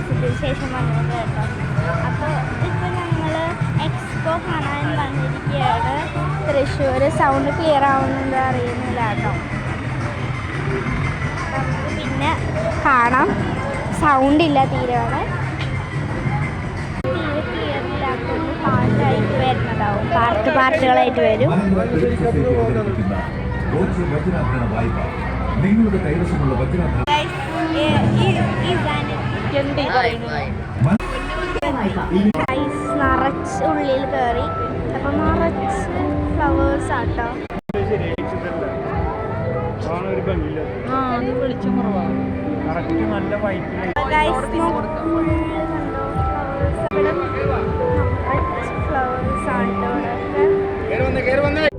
മാസത്തിന് ശേഷം വന്നത് കേട്ടോ. അപ്പോൾ ഇപ്പോൾ ഞങ്ങൾ എക്സ്പോ കാണാൻ വന്നിരിക്കുകയാണ്. തൃശ്ശൂർ സൗണ്ട് ക്ലിയർ ആവുന്നത് അറിയുന്നില്ല കേട്ടോ. നമുക്ക് പിന്നെ കാണാം. സൗണ്ടില്ല തീരെ, തീരെ ക്ലിയറില്ലാത്തൊന്ന് പാട്ടായിട്ട് വരുന്നതാവും. പാർട്ടുകളായിട്ട് വരും. നിങ്ങളുടെ കൈവശമുള്ള വജ്രാഭരണം നിറച്ച് ഉള്ളിൽ കയറി. അപ്പം നിറച്ച് ഫ്ലവേഴ്സ് ആട്ടോ. ഫ്ലവേഴ്സ് ആട്ടോ.